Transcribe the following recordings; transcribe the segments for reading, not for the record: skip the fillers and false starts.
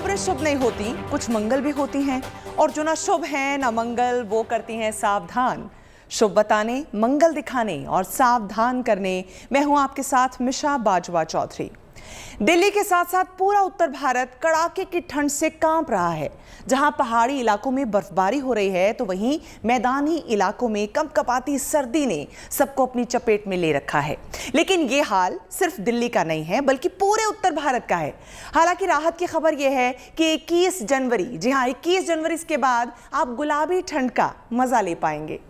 खबरें शुभ नहीं होती, कुछ मंगल भी होती हैं, और जो ना शुभ है ना मंगल, वो करती हैं सावधान। शुभ बताने, मंगल दिखाने और सावधान करने मैं हूं आपके साथ मिशा बाजवा चौधरी। दिल्ली के साथ साथ पूरा उत्तर भारत कड़ाके की ठंड से कांप रहा है। जहां पहाड़ी इलाकों में बर्फबारी हो रही है, तो वहीं मैदानी इलाकों में कंपकपाती सर्दी ने सबको अपनी चपेट में ले रखा है। लेकिन ये हाल सिर्फ दिल्ली का नहीं है, बल्कि पूरे उत्तर भारत का है। हालांकि राहत की खबर यह है कि 21 जनवरी, जी हां 21 जनवरी के बाद आप गुलाबी ठंड का मजा ले पाएंगे।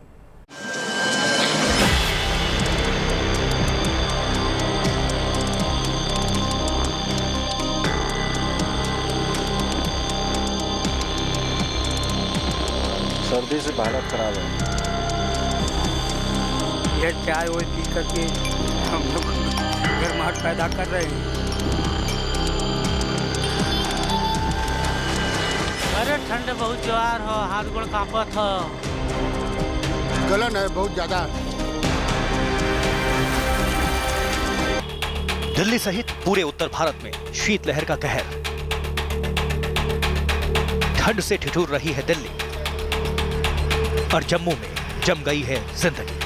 सर्दी से हालत खराब है। ये चाय वो पी करके हम लोग गर्माहट पैदा कर रहे हैं। अरे ठंड बहुत जोर हो, हाथ गोड़ कांपत हो। गलन है बहुत ज्यादा। दिल्ली सहित पूरे उत्तर भारत में शीतलहर का कहर। ठंड से ठिठुर रही है दिल्ली और जम्मू में जम गई है जिंदगी।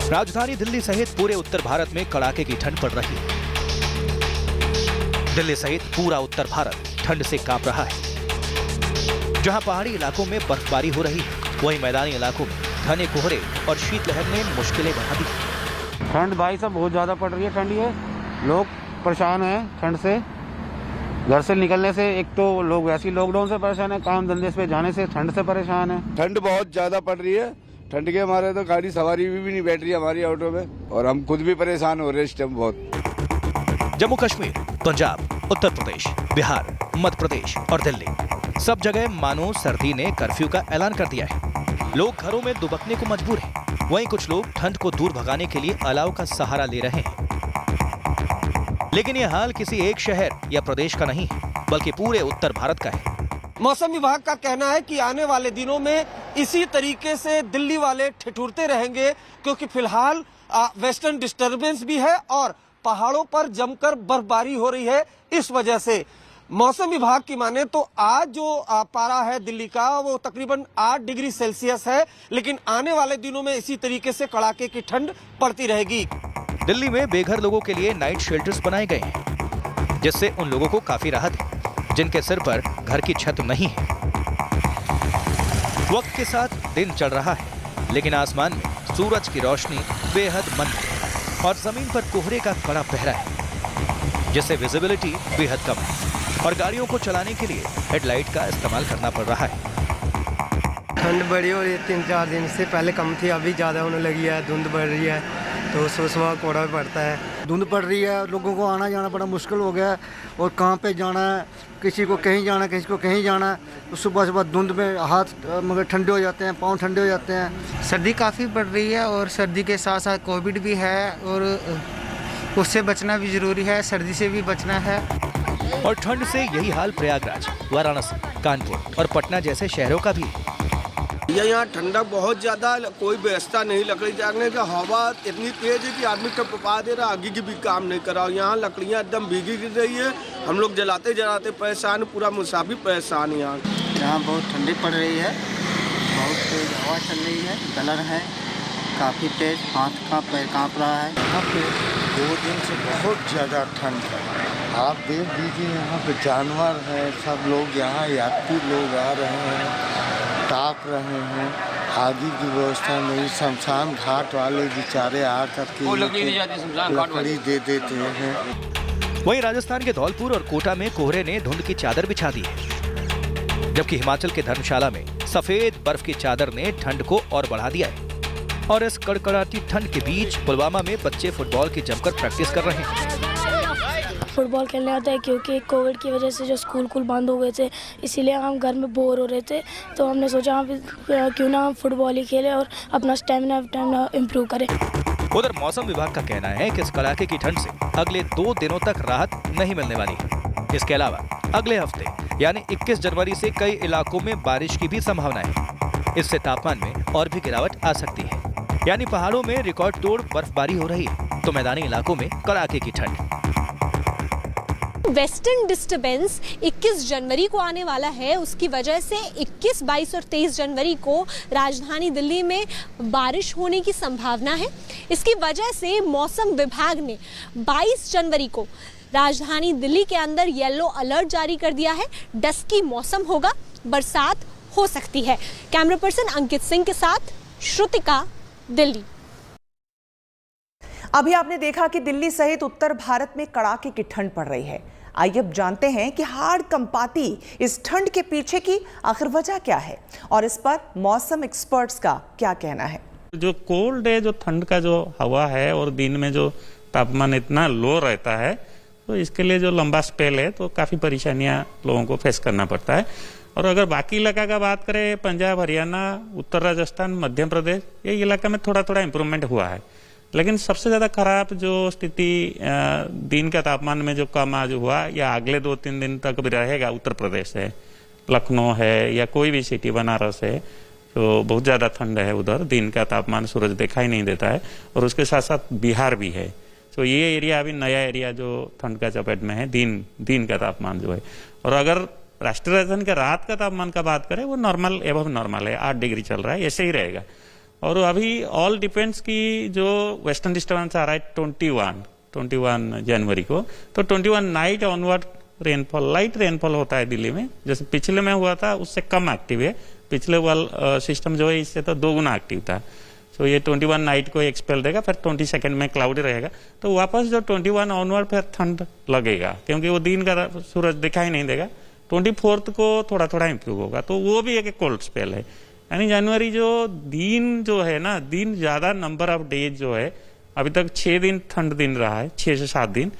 राजधानी दिल्ली सहित पूरे उत्तर भारत में कड़ाके की ठंड पड़ रही है। दिल्ली सहित पूरा उत्तर भारत ठंड से कांप रहा है। जहां पहाड़ी इलाकों में बर्फबारी हो रही है, वहीं मैदानी इलाकों में घने कोहरे और शीतलहर ने मुश्किलें बढ़ा दी। ठंड भाई साहब बहुत ज़्यादा पड़ रही है। ठंड ये लोग परेशान हैं ठंड से। घर से निकलने से, एक तो लोग वैसे ही लॉकडाउन से परेशान है, काम धंधे पे जाने से ठंड से परेशान है। ठंड बहुत ज्यादा पड़ रही है। ठंड के हमारे तो गाड़ी सवारी भी नहीं बैठ रही हमारी ऑटो में, और हम खुद भी परेशान हो रहे हैं इस टाइम बहुत। जम्मू कश्मीर, पंजाब, उत्तर प्रदेश, बिहार, मध्य प्रदेश और दिल्ली, सब जगह मानो सर्दी ने कर्फ्यू का ऐलान कर दिया है। लोग घरों में दुबकने को मजबूर हैं। वहीं कुछ लोग ठंड को दूर भगाने के लिए अलाव का सहारा ले रहे हैं। लेकिन यह हाल किसी एक शहर या प्रदेश का नहीं है, बल्कि पूरे उत्तर भारत का है। मौसम विभाग का कहना है कि आने वाले दिनों में इसी तरीके से दिल्ली वाले ठिठुरते रहेंगे, क्योंकि फिलहाल वेस्टर्न डिस्टर्बेंस भी है और पहाड़ों पर जमकर बर्फबारी हो रही है। इस वजह से मौसम विभाग की माने तो आज जो पारा है दिल्ली का, वो तकरीबन 8 डिग्री सेल्सियस है, लेकिन आने वाले दिनों में इसी तरीके से कड़ाके की ठंड पड़ती रहेगी। दिल्ली में बेघर लोगों के लिए नाइट शेल्टर्स बनाए गए हैं, जिससे उन लोगों को काफी राहत है जिनके सिर पर घर की छत नहीं है। वक्त के साथ दिन चढ़ रहा है, लेकिन आसमान में सूरज की रोशनी बेहद मंद है और जमीन पर कोहरे का कड़ा पहरा है, जिससे विजिबिलिटी बेहद कम है और गाड़ियों को चलाने के लिए हेडलाइट का इस्तेमाल करना पड़ रहा है। ठंड बढ़ी और ये 3-4 दिन से पहले कम थी, अभी ज़्यादा होने लगी है। धुंध बढ़ रही है तो सुबह कोहरा भी पड़ता है। धुंध पड़ रही है, लोगों को आना जाना बड़ा मुश्किल हो गया है। और काम पे जाना है, किसी को कहीं जाना है, किसी को कहीं जाना है, तो सुबह सुबह धुंध में हाथ मगर ठंडे हो जाते हैं, पाँव ठंडे हो जाते हैं। सर्दी काफ़ी बढ़ रही है और सर्दी के साथ साथ कोविड भी है और उससे बचना भी ज़रूरी है, सर्दी से भी बचना है। और ठंड से यही हाल प्रयागराज, वाराणसी, कानपुर और पटना जैसे शहरों का भी है। यहाँ ठंडक बहुत ज्यादा, कोई व्यवस्था नहीं लकड़ी जागने का। हवा इतनी तेज है कि आदमी कब पपा दे रहा, आगे की भी काम नहीं कर रहा। यहाँ लकड़ियाँ एकदम भीगी गिर रही है, हम लोग जलाते जलाते परेशान, पूरा मुसाफिर परेशान। यहाँ बहुत ठंडी पड़ रही है, बहुत तेज हवा चल रही है, गलन है काफ़ी तेज, हाथ का पैर काँप रहा है। यहाँ पे 2 दिन से बहुत ज्यादा ठंड है। आप देख लीजिए, यहाँ पे जानवर है, सब लोग यहाँ यात्री लोग आ रहे हैं, ताप रहे हैं। आगे की व्यवस्था नहीं, शमशान घाट वाले बेचारे आकर के लकड़ी दे देते हैं। वहीं राजस्थान के धौलपुर और कोटा में कोहरे ने धुंध की चादर बिछा दी है, जबकि हिमाचल के धर्मशाला में सफेद बर्फ की चादर ने ठंड को और बढ़ा दिया है। और इस कड़कड़ाती ठंड के बीच पुलवामा में बच्चे फुटबॉल की जमकर प्रैक्टिस कर रहे हैं। फुटबॉल खेलने आता है, क्योंकि कोविड की वजह से जो स्कूल बंद हो गए थे, इसीलिए हम घर में बोर हो रहे थे, तो हमने सोचा हम क्यों ना हम फुटबॉल ही खेलें और अपना स्टेमिना इम्प्रूव करें। उधर मौसम विभाग का कहना है कि इस कड़ाके की ठंड से अगले 2 दिनों तक राहत नहीं मिलने वाली है। इसके अलावा अगले हफ्ते यानी 21 जनवरी से कई इलाकों में बारिश की भी संभावना है। इससे तापमान में और भी गिरावट आ सकती है। यानी पहाड़ों में रिकॉर्ड तोड़ बर्फबारी हो रही है, तो मैदानी इलाकों में कड़ाके की ठंड। वेस्टर्न डिस्टर्बेंस 21 जनवरी को आने वाला है, उसकी वजह से 21, 22 और 23 जनवरी को राजधानी दिल्ली में बारिश होने की संभावना है। इसकी वजह से मौसम विभाग ने 22 जनवरी को राजधानी दिल्ली के अंदर येलो अलर्ट जारी कर दिया है। डस्की मौसम होगा, बरसात हो सकती है। कैमरा पर्सन अंकित सिंह के साथ श्रुतिका, दिल्ली। अभी आपने देखा कि दिल्ली सहित उत्तर भारत में कड़ाके की ठंड पड़ रही है। आइए अब जानते हैं कि हाड़ कंपाती इस ठंड के पीछे की आखिर वजह क्या है और इस पर मौसम एक्सपर्ट्स का क्या कहना है। जो कोल्ड है, जो ठंड का जो हवा है और दिन में जो तापमान इतना लो रहता है, तो इसके लिए जो लंबा स्पेल है तो काफ़ी परेशानियां लोगों को फेस करना पड़ता है। और अगर बाकी इलाका का बात करें, पंजाब, हरियाणा, उत्तर राजस्थान, मध्य प्रदेश, ये इलाका में थोड़ा थोड़ा इम्प्रूवमेंट हुआ है। लेकिन सबसे ज़्यादा खराब जो स्थिति दिन का तापमान में जो कम आज हुआ या अगले 2-3 दिन तक भी रहेगा, उत्तर प्रदेश है, लखनऊ है या कोई भी सिटी, बनारस है, तो बहुत ज़्यादा ठंड है उधर। दिन का तापमान सूरज दिखाई नहीं देता है। और उसके साथ साथ बिहार भी है। तो ये एरिया अभी नया एरिया जो ठंड का चपेट में है, दिन का तापमान जो है। और अगर राष्ट्रीय राजधानी का रात का तापमान का बात करें, वो नॉर्मल एवं नॉर्मल है, 8 डिग्री चल रहा है, ऐसे ही रहेगा। और अभी ऑल डिपेंड्स की जो वेस्टर्न डिस्टर्बेंस आ रहा है 21 जनवरी को, तो 21 night onward rainfall, light rainfall होता है दिल्ली में। जैसे पिछले में हुआ था उससे कम एक्टिव है। पिछले वाला सिस्टम जो है इससे तो 2 गुना एक्टिव था। तो ये 21 नाइट को एक्सपेल देगा, फिर 22 में क्लाउडी रहेगा। तो वापस जो 21 ऑनवर्ड फिर ठंड लगेगा, क्योंकि वो दिन का सूरज दिखाई नहीं देगा। 24 को थोड़ा थोड़ा इम्प्रूव होगा, तो वो भी एक कोल्ड स्पेल है। यानी जनवरी जो दिन जो है ना, दिन ज़्यादा नंबर ऑफ डेज जो है, अभी तक 6 दिन ठंड दिन रहा है, 6 से 7 दिन।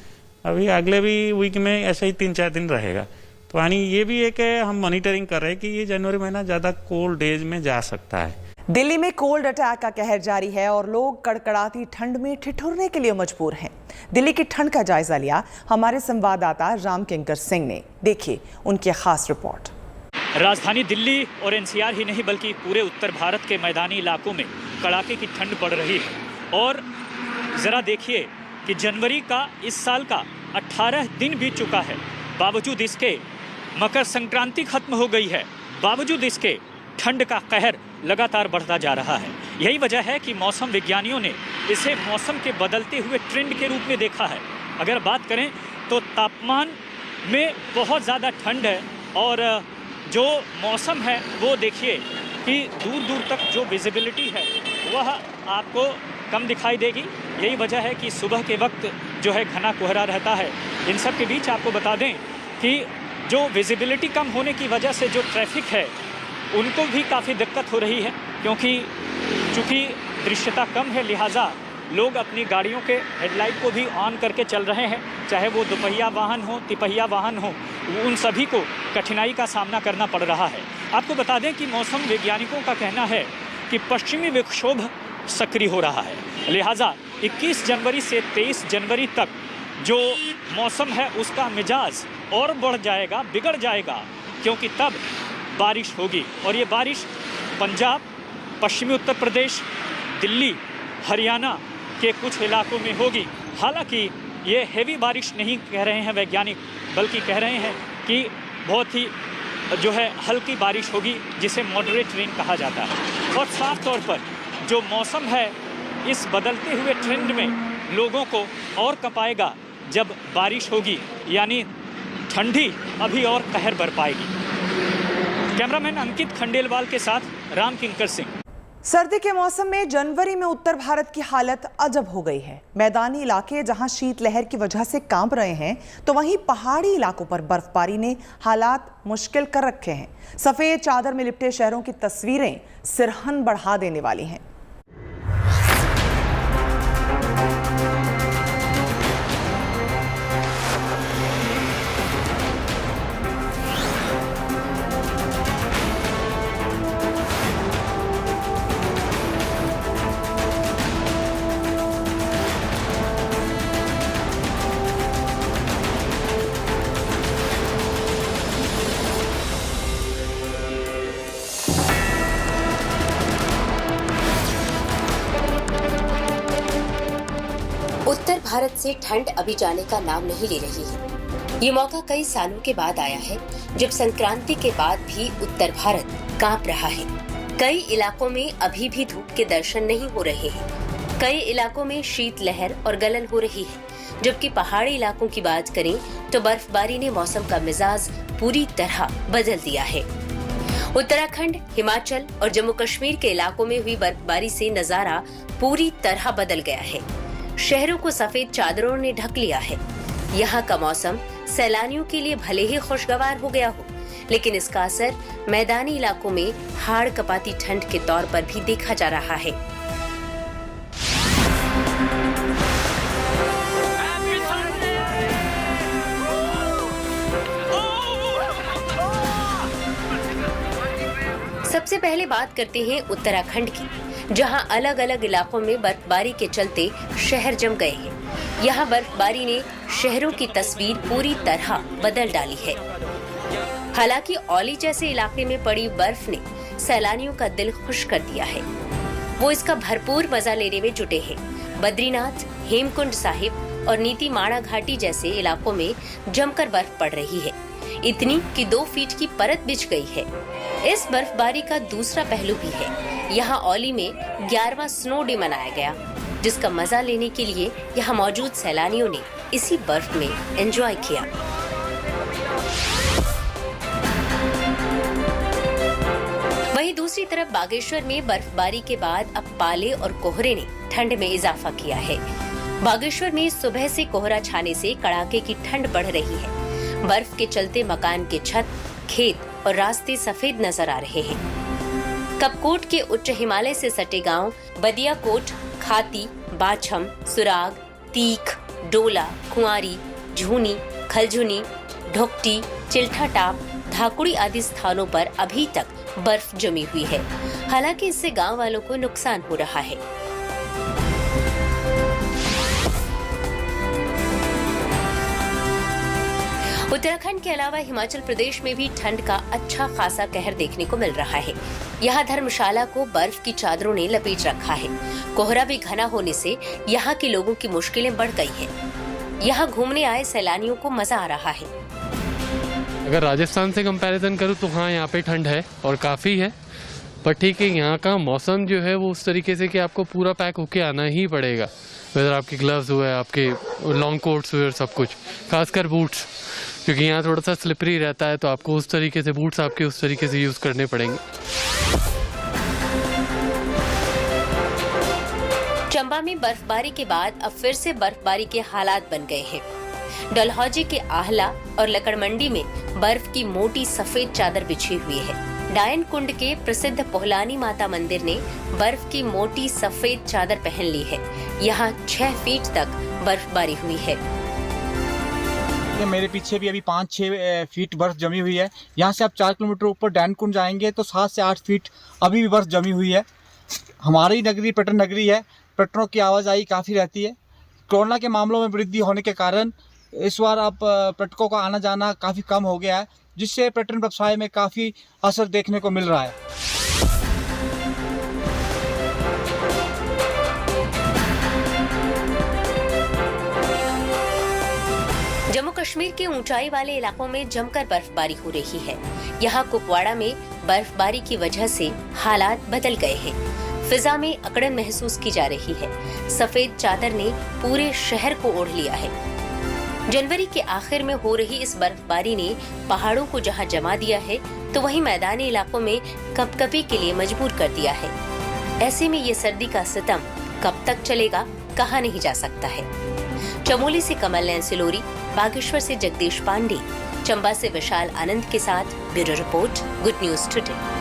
अभी अगले भी वीक में ऐसे ही 3-4 दिन रहेगा। तो यानी ये भी एक हम मॉनिटरिंग कर रहे हैं कि ये जनवरी महीना ज़्यादा कोल्ड डेज में जा सकता है। दिल्ली में कोल्ड अटैक का कहर जारी है और लोग कड़कड़ाती ठंड में ठिठुरने के लिए मजबूर हैं। दिल्ली की ठंड का जायजा लिया हमारे संवाददाता राम किंकर सिंह ने। देखिए उनकी खास रिपोर्ट। राजधानी दिल्ली और एनसीआर ही नहीं बल्कि पूरे उत्तर भारत के मैदानी इलाकों में कड़ाके की ठंड पड़ रही है। और ज़रा देखिए कि जनवरी का इस साल का 18 दिन बीत चुका है। बावजूद इसके मकर संक्रांति खत्म हो गई है, बावजूद इसके ठंड का कहर लगातार बढ़ता जा रहा है। यही वजह है कि मौसम विज्ञानियों ने इसे मौसम के बदलते हुए ट्रेंड के रूप में देखा है। अगर बात करें तो तापमान में बहुत ज़्यादा ठंड है और जो मौसम है वो देखिए कि दूर दूर तक जो विजिबिलिटी है वह आपको कम दिखाई देगी। यही वजह है कि सुबह के वक्त जो है घना कोहरा रहता है। इन सब के बीच आपको बता दें कि जो विजिबिलिटी कम होने की वजह से जो ट्रैफिक है उनको भी काफ़ी दिक्कत हो रही है, क्योंकि चूँकि दृश्यता कम है लिहाजा लोग अपनी गाड़ियों के हेडलाइट को भी ऑन करके चल रहे हैं। चाहे वो दोपहिया वाहन हो, तिपहिया वाहन हो, उन सभी को कठिनाई का सामना करना पड़ रहा है। आपको बता दें कि मौसम वैज्ञानिकों का कहना है कि पश्चिमी विक्षोभ सक्रिय हो रहा है, लिहाजा 21 जनवरी से 23 जनवरी तक जो मौसम है उसका मिजाज और बढ़ जाएगा, बिगड़ जाएगा, क्योंकि तब बारिश होगी। और ये बारिश पंजाब, पश्चिमी उत्तर प्रदेश, दिल्ली, हरियाणा के कुछ इलाकों में होगी। हालांकि ये हेवी बारिश नहीं कह रहे हैं वैज्ञानिक, बल्कि कह रहे हैं कि बहुत ही जो है हल्की बारिश होगी, जिसे मॉडरेट रेन कहा जाता है। और साफ तौर पर जो मौसम है इस बदलते हुए ट्रेंड में लोगों को और कपाएगा जब बारिश होगी, यानी ठंडी अभी और कहर बरपाएगी। कैमरामैन अंकित खंडेलवाल के साथ राम किंकर सिंह। सर्दी के मौसम में जनवरी में उत्तर भारत की हालत अजब हो गई है। मैदानी इलाके जहां शीतलहर की वजह से कांप रहे हैं, तो वहीं पहाड़ी इलाकों पर बर्फबारी ने हालात मुश्किल कर रखे हैं। सफेद चादर में लिपटे शहरों की तस्वीरें सिरहन बढ़ा देने वाली हैं। उत्तर भारत से ठंड अभी जाने का नाम नहीं ले रही है। ये मौका कई सालों के बाद आया है जब संक्रांति के बाद भी उत्तर भारत कांप रहा है। कई इलाकों में अभी भी धूप के दर्शन नहीं हो रहे हैं। कई इलाकों में शीतलहर और गलन हो रही है, जबकि पहाड़ी इलाकों की बात करें तो बर्फबारी ने मौसम का मिजाज पूरी तरह बदल दिया है। उत्तराखंड, हिमाचल और जम्मू कश्मीर के इलाकों में हुई बर्फबारी से नजारा पूरी तरह बदल गया है। शहरों को सफेद चादरों ने ढक लिया है। यहाँ का मौसम सैलानियों के लिए भले ही खुशगवार हो गया हो, लेकिन इसका असर मैदानी इलाकों में हाड़ कपाती ठंड के तौर पर भी देखा जा रहा है। सबसे पहले बात करते हैं उत्तराखंड की, जहां अलग अलग इलाकों में बर्फबारी के चलते शहर जम गए हैं। यहाँ बर्फबारी ने शहरों की तस्वीर पूरी तरह बदल डाली है। हालांकि औली जैसे इलाके में पड़ी बर्फ ने सैलानियों का दिल खुश कर दिया है। वो इसका भरपूर मजा लेने में जुटे हैं। बद्रीनाथ, हेमकुंड साहिब और नीति माणा घाटी जैसे इलाकों में जमकर बर्फ पड़ रही है, इतनी कि 2 फीट की परत बिछ गई है। इस बर्फबारी का दूसरा पहलू भी है। यहाँ औली में 11वां स्नो डे मनाया गया, जिसका मजा लेने के लिए यहाँ मौजूद सैलानियों ने इसी बर्फ में एंजॉय किया। वहीं दूसरी तरफ बागेश्वर में बर्फबारी के बाद अब पाले और कोहरे ने ठंड में इजाफा किया है। बागेश्वर में सुबह से कोहरा छाने से कड़ाके की ठंड बढ़ रही है। बर्फ के चलते मकान के छत, खेत और रास्ते सफेद नजर आ रहे हैं। कपकोट के उच्च हिमालय से सटे गांव बदियाकोट, खाती, बाछम, सुराग, तीख, डोला, कुंवारी, झूनी, खलझुनी, ढोकटी, चिल्ठाटाप, धाकुड़ी आदि स्थानों पर अभी तक बर्फ जमी हुई है। हालांकि इससे गांव वालों को नुकसान हो रहा है। उत्तराखंड के अलावा हिमाचल प्रदेश में भी ठंड का अच्छा खासा कहर देखने को मिल रहा है। यहाँ धर्मशाला को बर्फ की चादरों ने लपेट रखा है। कोहरा भी घना होने से यहाँ के लोगों की मुश्किलें बढ़ गई हैं। यहाँ घूमने आए सैलानियों को मजा आ रहा है। अगर राजस्थान से कंपैरिजन करूँ तो हाँ, यहाँ पे ठंड है और काफ़ी है, पर ठीक है, यहाँ का मौसम जो है वो उस तरीके से कि आपको पूरा पैक होके आना ही पड़ेगा। वेदर आपके ग्लव्स हुए, आपके लॉन्ग कोट्स हुए, सब कुछ, खासकर बूट्स, क्योंकि यहाँ थोड़ा सा स्लिपरी रहता है, तो आपको उस तरीके से बूट्स आपके उस तरीके से यूज़ करने पड़ेंगे। चंबा में बर्फबारी के बाद अब फिर से बर्फबारी के हालात बन गए हैं। डलहौजी के आहला और लकड़मंडी में बर्फ की मोटी सफेद चादर बिछी हुई है। डायन कुंड के प्रसिद्ध पोहलानी माता मंदिर ने बर्फ की मोटी सफेद चादर पहन ली है। यहाँ 6 फीट तक बर्फबारी हुई है। मेरे पीछे भी अभी 5-6 फीट बर्फ जमी हुई है। यहाँ से आप 4 किलोमीटर ऊपर डायन कुंड जाएंगे तो 7 से 8 फीट अभी भी बर्फ जमी हुई है। हमारी नगरी पर्यटन नगरी है, पर्यटकों की आवाजाही काफ़ी रहती है। कोरोना के मामलों में वृद्धि होने के कारण इस बार अब पर्यटकों का आना जाना काफ़ी कम हो गया है, जिससे पर्यटन व्यवसाय में काफ़ी असर देखने को मिल रहा है। जम्मू कश्मीर के ऊंचाई वाले इलाकों में जमकर बर्फबारी हो रही है। यहाँ कुपवाड़ा में बर्फबारी की वजह से हालात बदल गए हैं। फिजा में अकड़न महसूस की जा रही है। सफेद चादर ने पूरे शहर को ओढ़ लिया है। जनवरी के आखिर में हो रही इस बर्फबारी ने पहाड़ों को जहाँ जमा दिया है, तो वहीं मैदानी इलाकों में कपकपी के लिए मजबूर कर दिया है। ऐसे में ये सर्दी का सितम कब तक चलेगा, कहा नहीं जा सकता है। चमोली से कमल नयन सिलोरी, बागेश्वर से जगदीश पांडे, चंबा से विशाल आनंद के साथ bureau report, good news today.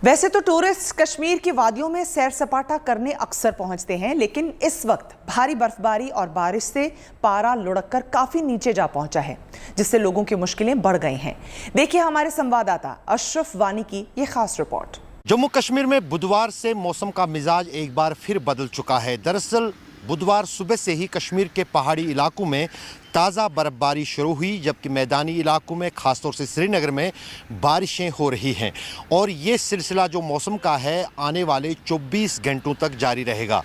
वैसे तो टूरिस्ट कश्मीर की वादियों में सैर सपाटा करने अक्सर पहुंचते हैं, लेकिन इस वक्त भारी बर्फबारी और बारिश से पारा लुढ़ककर काफी नीचे जा पहुंचा है, जिससे लोगों की मुश्किलें बढ़ गई हैं। देखिए हमारे संवाददाता अशरफ वानी की ये खास रिपोर्ट। जम्मू कश्मीर में बुधवार से मौसम का मिजाज एक बार फिर बदल चुका है। दरअसल बुधवार सुबह से ही कश्मीर के पहाड़ी इलाकों में ताज़ा बर्फबारी शुरू हुई, जबकि मैदानी इलाकों में खासतौर से श्रीनगर में बारिशें हो रही हैं और ये सिलसिला जो मौसम का है आने वाले 24 घंटों तक जारी रहेगा।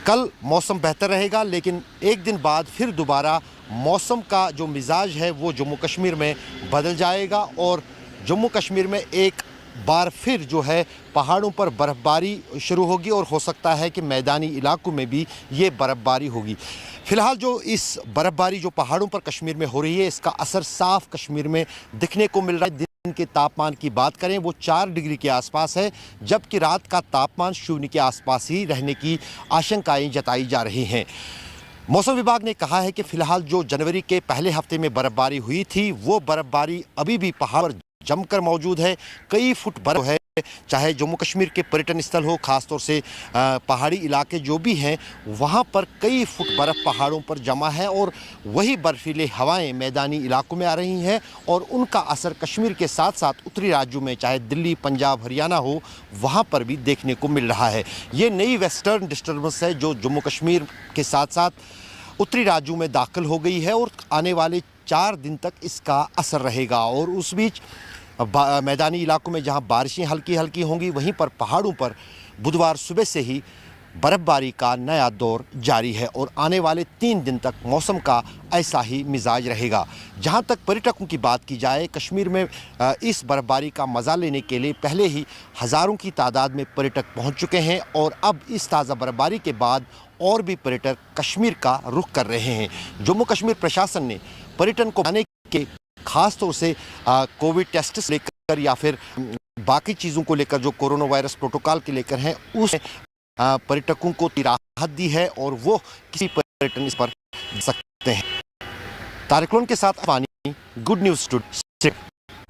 कल मौसम बेहतर रहेगा, लेकिन एक दिन बाद फिर दोबारा मौसम का जो मिजाज है वो जम्मू कश्मीर में बदल जाएगा और जम्मू कश्मीर में एक बार फिर जो है पहाड़ों पर बर्फ़बारी शुरू होगी और हो सकता है कि मैदानी इलाकों में भी ये बर्फ़बारी होगी। फ़िलहाल जो इस बर्फ़बारी जो पहाड़ों पर कश्मीर में हो रही है, इसका असर साफ कश्मीर में दिखने को मिल रहा है। दिन के तापमान की बात करें वो 4 डिग्री के आसपास है, जबकि रात का तापमान शून्य के आसपास ही रहने की आशंकाएं जताई जा रही हैं। मौसम विभाग ने कहा है कि फ़िलहाल जो जनवरी के पहले हफ्ते में बर्फ़बारी हुई थी वो बर्फ़बारी अभी भी पहाड़ पर जमकर मौजूद है। कई फुट बर्फ है, चाहे जम्मू कश्मीर के पर्यटन स्थल हो, ख़ासतौर से पहाड़ी इलाके जो भी हैं वहाँ पर कई फुट बर्फ़ पहाड़ों पर जमा है और वही बर्फीले हवाएं मैदानी इलाकों में आ रही हैं और उनका असर कश्मीर के साथ साथ उत्तरी राज्यों में चाहे दिल्ली, पंजाब, हरियाणा हो, वहाँ पर भी देखने को मिल रहा है। ये नई वेस्टर्न डिस्टर्बेंस है जो जम्मू कश्मीर के साथ साथ उत्तरी राज्यों में दाखिल हो गई है और आने वाले 4 दिन तक इसका असर रहेगा। और उस बीच मैदानी इलाकों में जहां बारिशें हल्की हल्की होंगी, वहीं पर पहाड़ों पर बुधवार सुबह से ही बर्फ़बारी का नया दौर जारी है और आने वाले 3 दिन तक मौसम का ऐसा ही मिजाज रहेगा। जहां तक पर्यटकों की बात की जाए, कश्मीर में इस बर्फ़बारी का मज़ा लेने के लिए पहले ही हज़ारों की तादाद में पर्यटक पहुंच चुके हैं और अब इस ताज़ा बर्फ़बारी के बाद और भी पर्यटक कश्मीर का रुख कर रहे हैं। जम्मू कश्मीर प्रशासन ने पर्यटन को बढ़ाने के खास तौर से कोविड टेस्ट से लेकर या फिर बाकी चीज़ों को लेकर जो कोरोना वायरस प्रोटोकॉल के लेकर हैं उस पर्यटकों को राहत दी है और वो किसी पर्यटन इस पर सकते हैं। तारिक के साथ पानी, गुड न्यूज़ स्टूडियो।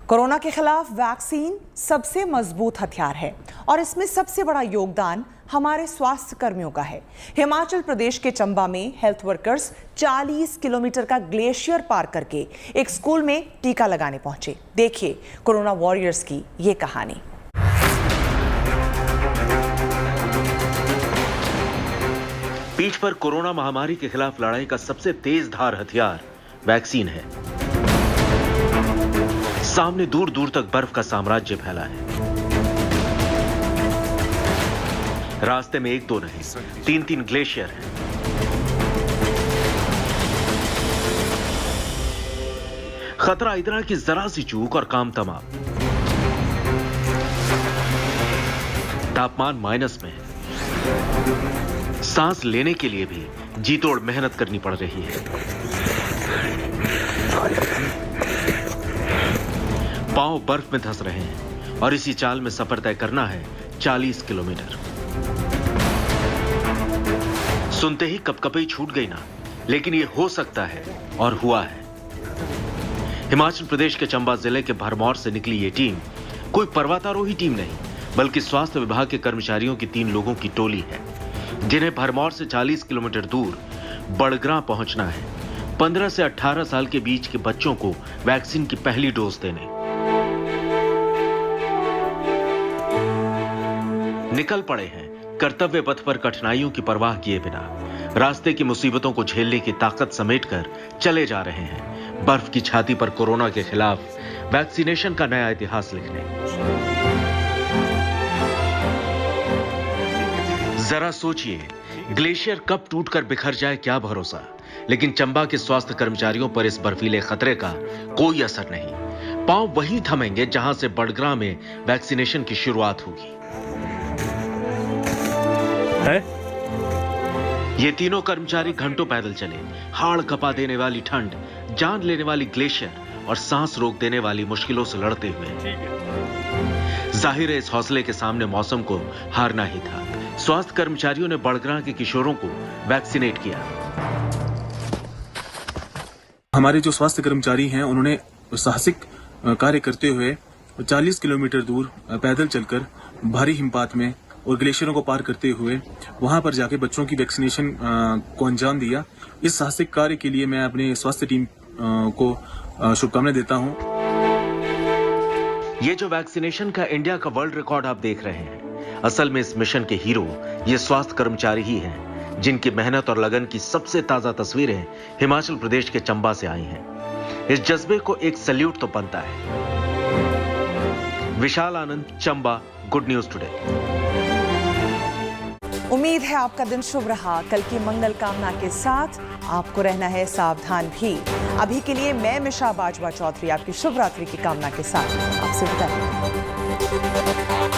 कोरोना के खिलाफ वैक्सीन सबसे मजबूत हथियार है और इसमें सबसे बड़ा योगदान हमारे स्वास्थ्य कर्मियों का है। हिमाचल प्रदेश के चंबा में हेल्थ वर्कर्स 40 किलोमीटर का ग्लेशियर पार करके एक स्कूल में टीका लगाने पहुंचे। देखिए कोरोना वॉरियर्स की ये कहानी। पीठ पर कोरोना महामारी के खिलाफ लड़ाई का सबसे तेज धार हथियार वैक्सीन है। सामने दूर दूर तक बर्फ का साम्राज्य फैला है। रास्ते में 1-2 नहीं 3-3 ग्लेशियर हैं। खतरा इतना कि जरा सी चूक और काम तमाम। तापमान माइनस में है। सांस लेने के लिए भी जी तोड़ मेहनत करनी पड़ रही है। पांव बर्फ में धंस रहे हैं और इसी चाल में सफर तय करना है 40 किलोमीटर। सुनते ही कपकपी छूट गई ना, लेकिन ये हो सकता है और हुआ है। हिमाचल प्रदेश के चंबा जिले के भरमौर से निकली ये टीम कोई पर्वतारोही टीम नहीं, बल्कि स्वास्थ्य विभाग के कर्मचारियों की 3 लोगों की टोली है, जिन्हें भरमौर से 40 किलोमीटर दूर बड़ग्रां पहुंचना है 15 से 18 साल के बीच के बच्चों को वैक्सीन की पहली डोज देने। निकल पड़े हैं कर्तव्य पथ पर कठिनाइयों की परवाह किए बिना, रास्ते की मुसीबतों को झेलने की ताकत समेटकर चले जा रहे हैं बर्फ की छाती पर कोरोना के खिलाफ वैक्सीनेशन का नया इतिहास लिखने। जरा सोचिए, ग्लेशियर कब टूटकर बिखर जाए क्या भरोसा, लेकिन चंबा के स्वास्थ्य कर्मचारियों पर इस बर्फीले खतरे का कोई असर नहीं। पांव वहीं थमेंगे जहां से बड़ग्रां में वैक्सीनेशन की शुरुआत होगी। ये तीनों कर्मचारी घंटों पैदल चले, हाड़ कपा देने वाली ठंड, जान लेने वाली ग्लेशियर और सांस रोक देने वाली मुश्किलों से लड़ते हुए। जाहिर है इस हौसले के सामने मौसम को हारना ही था। स्वास्थ्य कर्मचारियों ने बड़ग्रां के किशोरों को वैक्सीनेट किया। हमारे जो स्वास्थ्य कर्मचारी हैं उन्होंने साहसिक कार्य करते हुए 40 किलोमीटर दूर पैदल चलकर भारी हिमपात में और ग्लेशियरों को पार करते हुए वहां पर जाके बच्चों की वैक्सीनेशन को अंजाम दिया। इस साहसिक कार्य के लिए मैं अपने स्वास्थ्य टीम को शुभकामनाएं देता हूं। ये जो वैक्सीनेशन का इंडिया का वर्ल्ड रिकॉर्ड आप देख रहे हैं, असल में इस मिशन के हीरो ये स्वास्थ्य कर्मचारी ही हैं, जिनकी मेहनत और लगन की सबसे ताजा तस्वीरें हिमाचल प्रदेश के चंबा से आई हैं। इस जज्बे को एक सैल्यूट तो बनता है। विशाल आनंद, चंबा, गुड न्यूज टुडे। उम्मीद है आपका दिन शुभ रहा। कल की मंगल कामना के साथ आपको रहना है सावधान भी। अभी के लिए मैं मिशा बाजवा चौधरी आपकी शुभ रात्रि की कामना के साथ आपसे विदा लेती हूं।